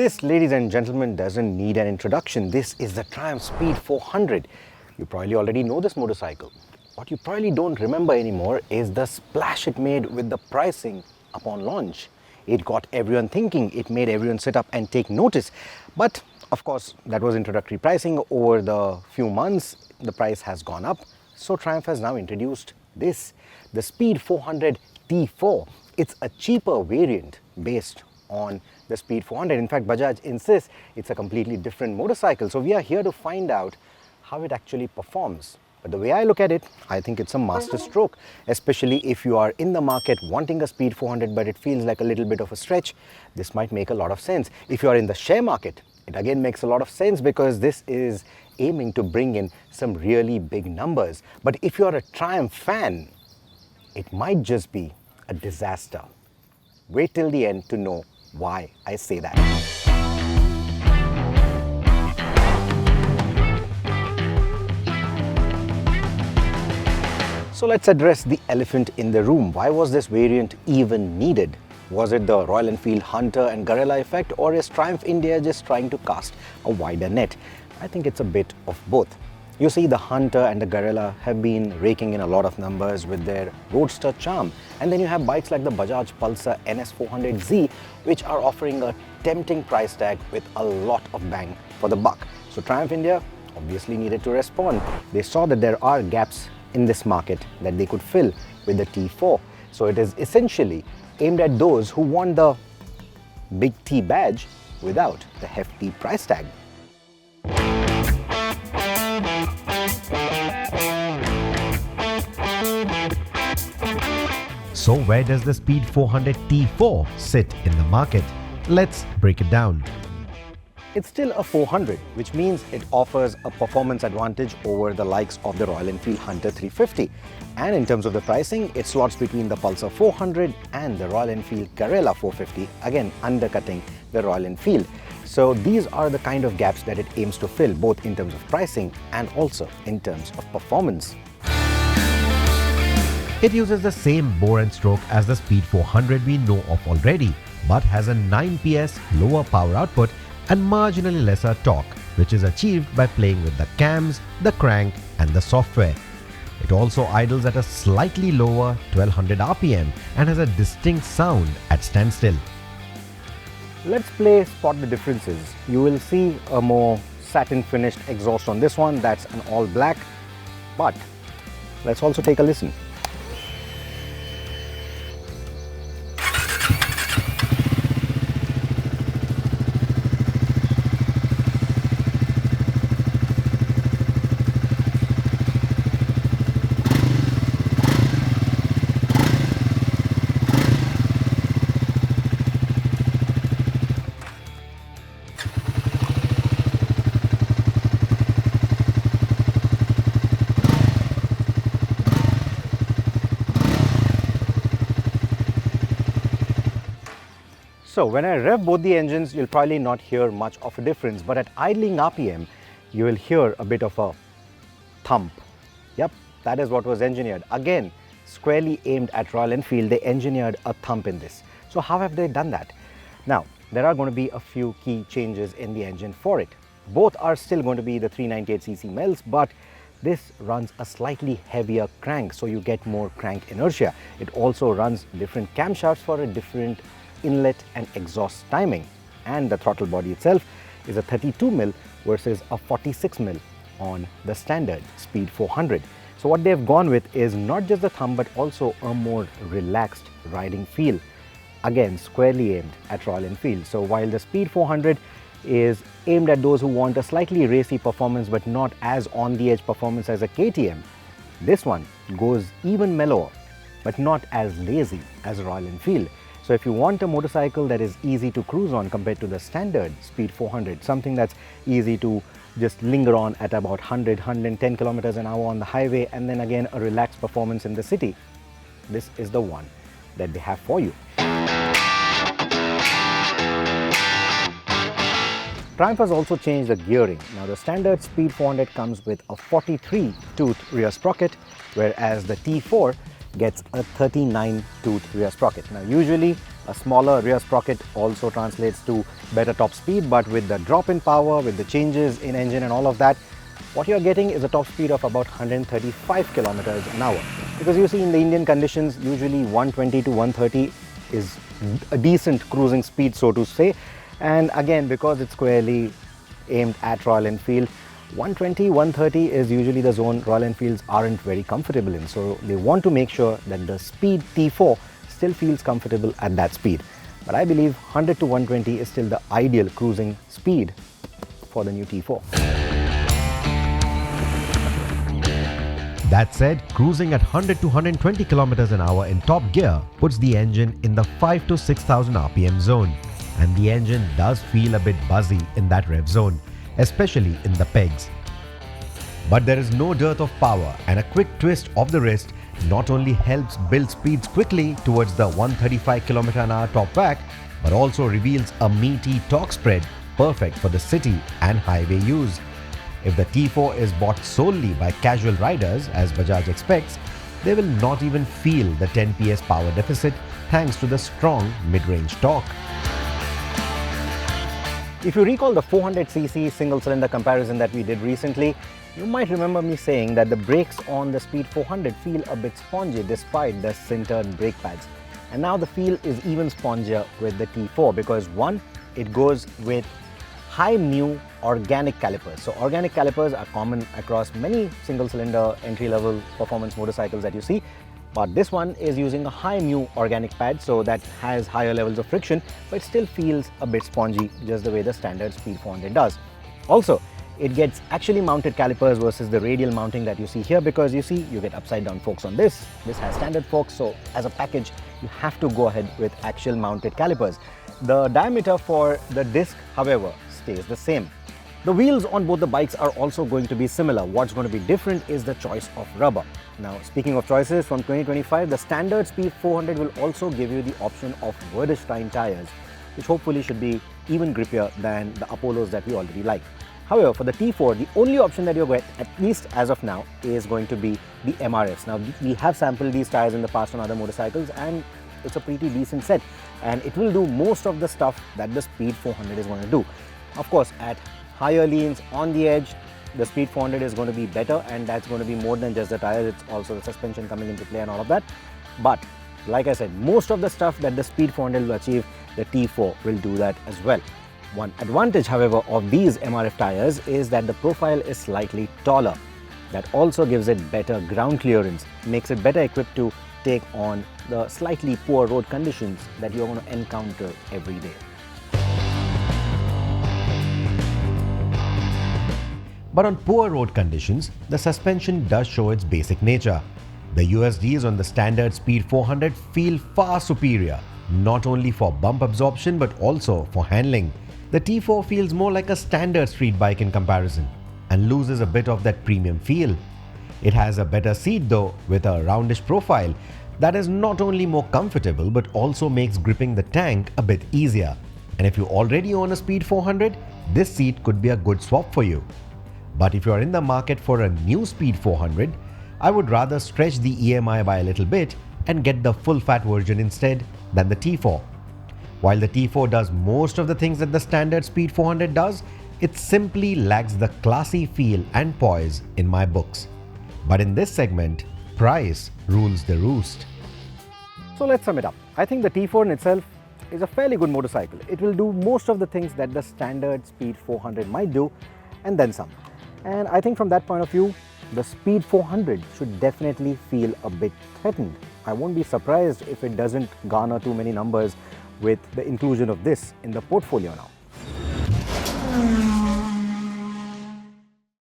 This, ladies and gentlemen, doesn't need an introduction. This is the Triumph Speed 400. You probably already know this motorcycle. What you probably don't remember anymore is the splash it made with the pricing upon launch. It got everyone thinking, it made everyone sit up and take notice. But of course, that was introductory pricing. Over the few months, the price has gone up. So Triumph has now introduced this, the Speed 400 T4. It's a cheaper variant based on the Speed 400. In fact, Bajaj insists it's a completely different motorcycle. So we are here to find out how it actually performs. But the way I look at it, I think it's a masterstroke, especially if you are in the market wanting a Speed 400 but it feels like a little bit of a stretch. This might make a lot of sense. If you are in the share market, it again makes a lot of sense because this is aiming to bring in some really big numbers. But if you are a Triumph fan, it might just be a disaster. Wait till the end to know why I say that. So let's address the elephant in the room. Why was this variant even needed? Was it the Royal Enfield Hunter and Guerrilla effect, or is Triumph India just trying to cast a wider net? I think it's a bit of both. You see, the Hunter and the Guerrilla have been raking in a lot of numbers with their roadster charm. And then you have bikes like the Bajaj Pulsar NS400Z, which are offering a tempting price tag with a lot of bang for the buck. So Triumph India obviously needed to respond. They saw that there are gaps in this market that they could fill with the T4. So it is essentially aimed at those who want the big T badge without the hefty price tag. So where does the Speed 400 T4 sit in the market? Let's break it down. It's still a 400, which means it offers a performance advantage over the likes of the Royal Enfield Hunter 350. And in terms of the pricing, it slots between the Pulsar 400 and the Royal Enfield Guerrilla 450, again undercutting the Royal Enfield. So these are the kind of gaps that it aims to fill, both in terms of pricing and also in terms of performance. It uses the same bore and stroke as the Speed 400 we know of already, but has a 9 PS lower power output and marginally lesser torque, which is achieved by playing with the cams, the crank and the software. It also idles at a slightly lower 1200 RPM and has a distinct sound at standstill. Let's play spot the differences. You will see a more satin finished exhaust on this one, that's an all black. But let's also take a listen. So when I rev both the engines, you'll probably not hear much of a difference, but at idling RPM, you will hear a bit of a thump. Yep, that is what was engineered. Again, squarely aimed at Royal Enfield, they engineered a thump in this. So how have they done that? Now, there are going to be a few key changes in the engine for it. Both are still going to be the 398cc mils, but this runs a slightly heavier crank, so you get more crank inertia. It also runs different camshafts for a different inlet and exhaust timing, and the throttle body itself is a 32mm versus a 46mm on the standard Speed 400. So what they've gone with is not just the thumb but also a more relaxed riding feel, again squarely aimed at Royal Enfield. So while the Speed 400 is aimed at those who want a slightly racy performance but not as on the edge performance as a KTM, this one goes even mellower but not as lazy as Royal Enfield. So if you want a motorcycle that is easy to cruise on compared to the standard Speed 400, something that's easy to just linger on at about 100, 110 kilometers an hour on the highway, and then again a relaxed performance in the city, this is the one that they have for you. Triumph has also changed the gearing. Now the standard Speed 400 comes with a 43-tooth rear sprocket, whereas the T4 gets a 39-tooth rear sprocket. Now usually A smaller rear sprocket also translates to better top speed, but with the drop in power, with the changes in engine and all of that, what you're getting is a top speed of about 135 kilometers an hour. Because you see, in the Indian conditions, usually 120 to 130 is a decent cruising speed, so to say. And again, because it's squarely aimed at Royal Enfield, 120, 130 is usually the zone Royal Enfields aren't very comfortable in. So they want to make sure that the speed T4 still feels comfortable at that speed. But I believe 100 to 120 is still the ideal cruising speed for the new T4. That said, cruising at 100 to 120 kilometers an hour in top gear puts the engine in the 5 to 6000 RPM zone. And the engine does feel a bit buzzy in that rev zone, especially in the pegs. But there is no dearth of power, and a quick twist of the wrist not only helps build speeds quickly towards the 135 km an hour top whack, but also reveals a meaty torque spread perfect for the city and highway use. If the T4 is bought solely by casual riders, as Bajaj expects, they will not even feel the 10 PS power deficit thanks to the strong mid-range torque. If you recall the 400cc single-cylinder comparison that we did recently, you might remember me saying that the brakes on the Speed 400 feel a bit spongy despite the sintered brake pads. And now the feel is even spongier with the T4 because one, it goes with high mu organic calipers. So organic calipers are common across many single-cylinder entry-level performance motorcycles that you see. But this one is using a high mu organic pad, so that has higher levels of friction, but still feels a bit spongy, just the way the standard Speed 400 does. Also, it gets actually mounted calipers versus the radial mounting that you see here, because you see, you get upside down forks on this. This has standard forks, so as a package, you have to go ahead with actual mounted calipers. The diameter for the disc, however, stays the same. The wheels on both the bikes are also going to be similar. What's going to be different is the choice of rubber. Now, speaking of choices, from 2025, the standard Speed 400 will also give you the option of Vredestein tires, which hopefully should be even grippier than the Apollos that we already like. However, for the T4, the only option that you're going, at least as of now, is going to be the MRFs. Now, we have sampled these tires in the past on other motorcycles, and it's a pretty decent set, and it will do most of the stuff that the Speed 400 is going to do. Of course, at higher leans on the edge, the Speed 400 is going to be better, and that's going to be more than just the tires, it's also the suspension coming into play and all of that. But like I said, most of the stuff that the Speed 400 will achieve, the T4 will do that as well. One advantage, however, of these MRF tires is that the profile is slightly taller. That also gives it better ground clearance, makes it better equipped to take on the slightly poor road conditions that you're going to encounter every day. But on poor road conditions, the suspension does show its basic nature. The USDs on the standard Speed 400 feel far superior, not only for bump absorption but also for handling. The T4 feels more like a standard street bike in comparison and loses a bit of that premium feel. It has a better seat though, with a roundish profile that is not only more comfortable but also makes gripping the tank a bit easier. And if you already own a Speed 400, this seat could be a good swap for you. But if you are in the market for a new Speed 400, I would rather stretch the EMI by a little bit and get the full-fat version instead than the T4. While the T4 does most of the things that the standard Speed 400 does, it simply lacks the classy feel and poise in my books. But in this segment, price rules the roost. So let's sum it up. I think the T4 in itself is a fairly good motorcycle. It will do most of the things that the standard Speed 400 might do, and then some. And I think from that point of view, the Speed 400 should definitely feel a bit threatened. I won't be surprised if it doesn't garner too many numbers with the inclusion of this in the portfolio now.